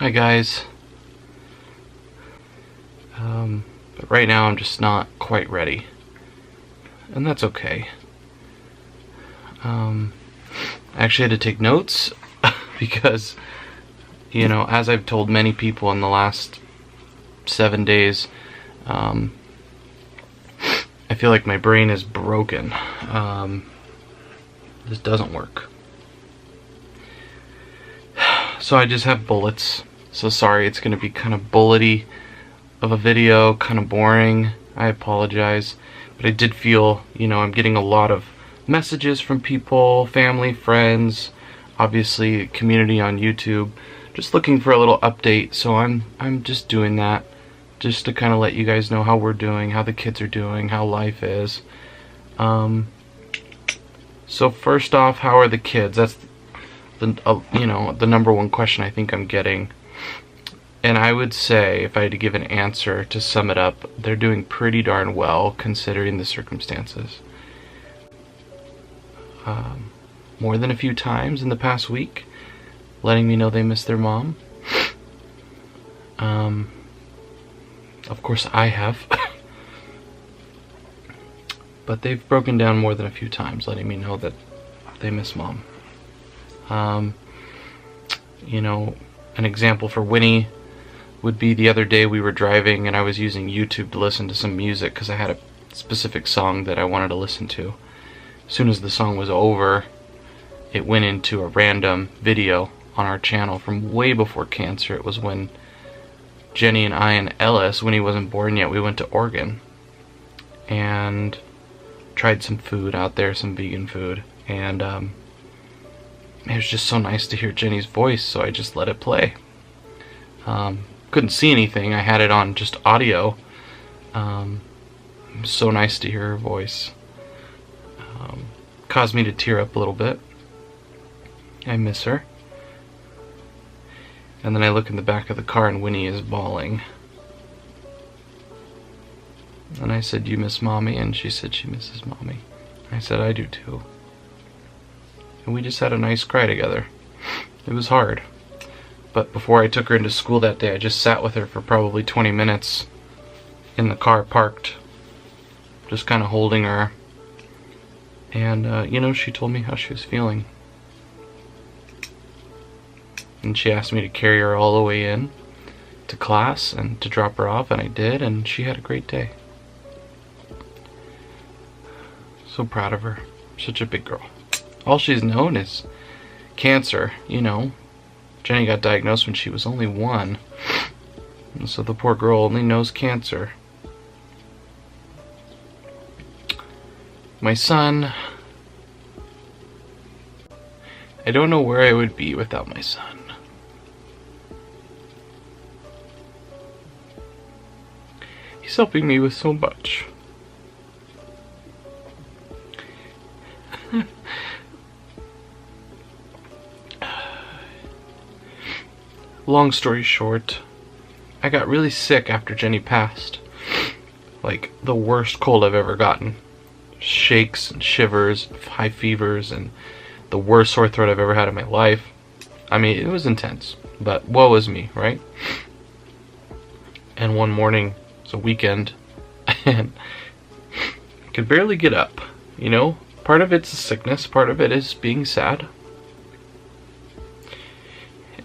Hi guys. But right now I'm just not quite ready. And that's okay. I actually had to take notes because, as I've told many people in the last 7 days, I feel like my brain is broken. This doesn't work. So I just have bullets. So sorry, it's going to be kind of bullety of a video, kind of boring. I apologize. But I did feel, I'm getting a lot of messages from people, family, friends, obviously community on YouTube, just looking for a little update. So I'm just doing that, just to kind of let you guys know how we're doing, how the kids are doing, how life is. So first off, how are the kids? That's the number one question I think I'm getting. And I would say, if I had to give an answer to sum it up, they're doing pretty darn well considering the circumstances. More than a few times in the past week, letting me know they miss their mom. Of course I have. But they've broken down more than a few times, letting me know that they miss mom. An example for Winnie would be the other day we were driving and I was using YouTube to listen to some music because I had a specific song that I wanted to listen to. As soon as the song was over, it went into a random video on our channel from way before cancer. It was when Jenny and I and Ellis, when he wasn't born yet, we went to Oregon and tried some food out there, some vegan food, and it was just so nice to hear Jenny's voice, so I just let it play. Couldn't see anything, I had it on just audio. It was so nice to hear her voice. Caused me to tear up a little bit. I miss her. And then I look in the back of the car and Winnie is bawling. And I said, "You miss Mommy?" And she said she misses Mommy. I said, "I do too." And we just had a nice cry together. It was hard. But before I took her into school that day, I just sat with her for probably 20 minutes in the car parked, just kind of holding her. And, she told me how she was feeling. And she asked me to carry her all the way in to class and to drop her off, and I did, and she had a great day. So proud of her. Such a big girl. All she's known is cancer, Jenny got diagnosed when she was only 1. And so the poor girl only knows cancer. My son, I don't know where I would be without my son. He's helping me with so much. Long story short, I got really sick after Jenny passed. Like, the worst cold I've ever gotten. Shakes and shivers, high fevers, and the worst sore throat I've ever had in my life. I mean, it was intense, but woe is me, right? And one morning, it was a weekend, and I could barely get up, Part of it's a sickness, part of it is being sad.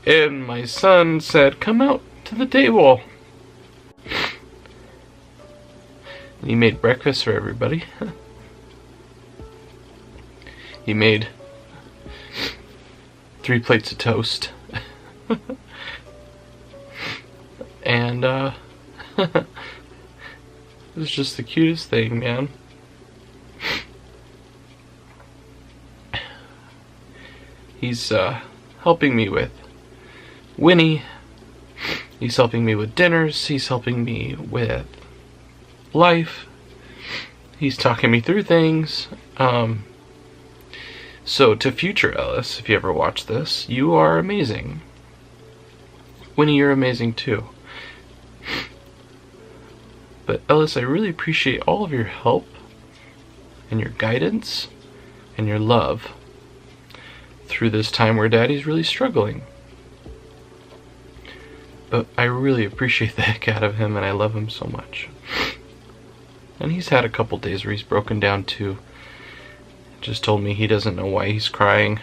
And my son said, "Come out to the table." And he made breakfast for everybody. He made 3 plates of toast. And it was just the cutest thing, man. He's helping me with Winnie. He's helping me with dinners. He's helping me with life. He's talking me through things. So to future Ellis, if you ever watch this, you are amazing. Winnie, you're amazing too. But Ellis, I really appreciate all of your help and your guidance and your love through this time where Daddy's really struggling. But I really appreciate the heck out of him, and I love him so much. And he's had a couple days where he's broken down too. Just told me he doesn't know why he's crying.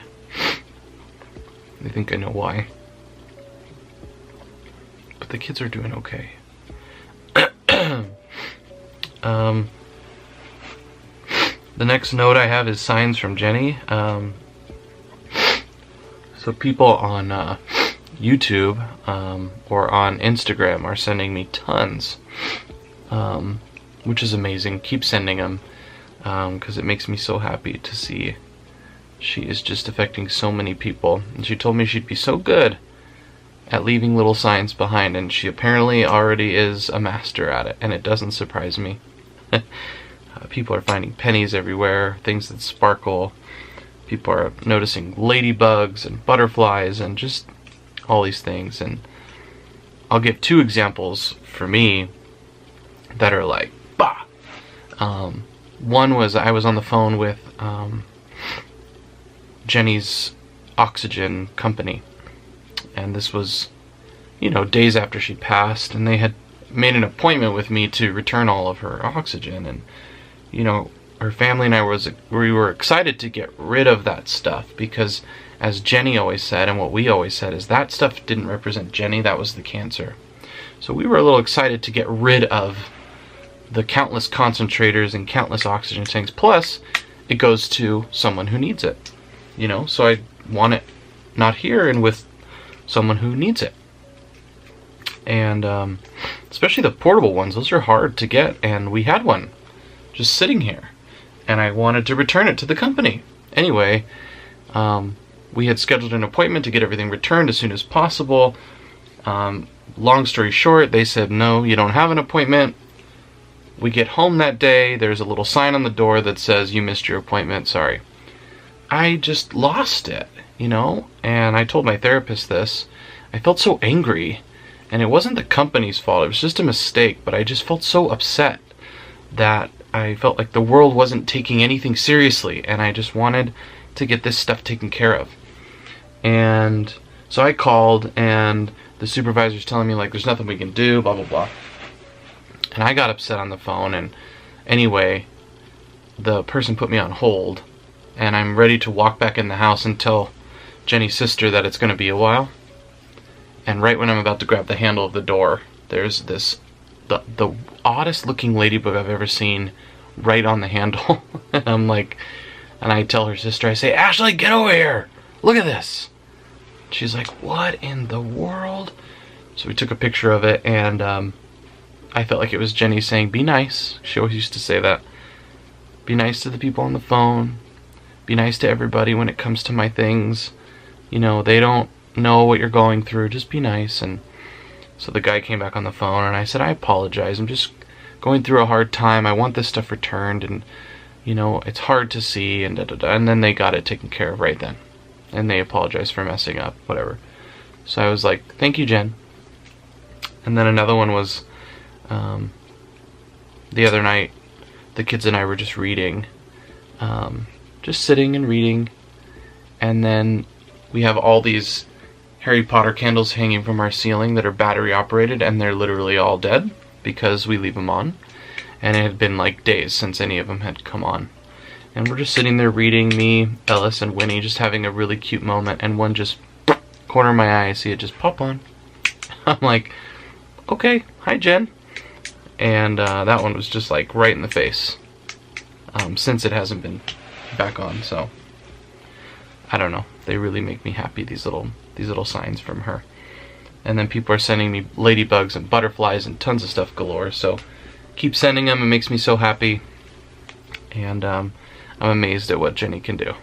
I think I know why. But the kids are doing okay. The next note I have is signs from Jenny. So people on YouTube or on Instagram are sending me tons, which is amazing. Keep sending them, because it makes me so happy to see she is just affecting so many people. And she told me she'd be so good at leaving little signs behind, and she apparently already is a master at it, and it doesn't surprise me. People are finding pennies everywhere, things that sparkle. People are noticing ladybugs and butterflies and just all these things. And I'll give 2 examples for me that are like, bah! One was I was on the phone with Jenny's oxygen company. And this was, you know, days after she passed, and they had made an appointment with me to return all of her oxygen. And, you know, her family and I we were excited to get rid of that stuff, because as Jenny always said, and what we always said, is that stuff didn't represent Jenny, that was the cancer. So we were a little excited to get rid of the countless concentrators and countless oxygen tanks. Plus, it goes to someone who needs it, you know, so I want it not here and with someone who needs it. And especially the portable ones, those are hard to get, and we had one just sitting here, and I wanted to return it to the company. Anyway, we had scheduled an appointment to get everything returned as soon as possible. Long story short, they said, no, you don't have an appointment. We get home that day, there's a little sign on the door that says, you missed your appointment, sorry. I just lost it, you know, and I told my therapist this. I felt so angry, and it wasn't the company's fault, it was just a mistake, but I just felt so upset that I felt like the world wasn't taking anything seriously, and I just wanted to get this stuff taken care of. And so I called, and the supervisor's telling me, like, there's nothing we can do, blah, blah, blah. And I got upset on the phone, and anyway, the person put me on hold, and I'm ready to walk back in the house and tell Jenny's sister that it's going to be a while. And right when I'm about to grab the handle of the door, there's this, the oddest looking ladybug I've ever seen right on the handle. And I'm like, and I tell her sister, I say, Ashley, get over here, look at this. She's like, what in the world? So we took a picture of it, and I felt like it was Jenny saying, be nice. She always used to say that. Be nice to the people on the phone. Be nice to everybody when it comes to my things. You know, they don't know what you're going through. Just be nice. And so the guy came back on the phone, and I said, I apologize. I'm just going through a hard time. I want this stuff returned, and, you know, it's hard to see, and da-da-da. And then they got it taken care of right then. And they apologized for messing up, whatever. So I was like, thank you, Jen. And then another one was, the other night, the kids and I were just reading, just sitting and reading, and then we have all these Harry Potter candles hanging from our ceiling that are battery operated, and they're literally all dead because we leave them on, and it had been like days since any of them had come on. And we're just sitting there reading, me, Ellis, and Winnie, just having a really cute moment, and one just, corner of my eye, I see it just pop on. I'm like, okay, hi Jen. And that one was just like right in the face, since it hasn't been back on. So I don't know, they really make me happy, these little signs from her. And then people are sending me ladybugs and butterflies and tons of stuff galore, so keep sending them, it makes me so happy. And I'm amazed at what Jenny can do.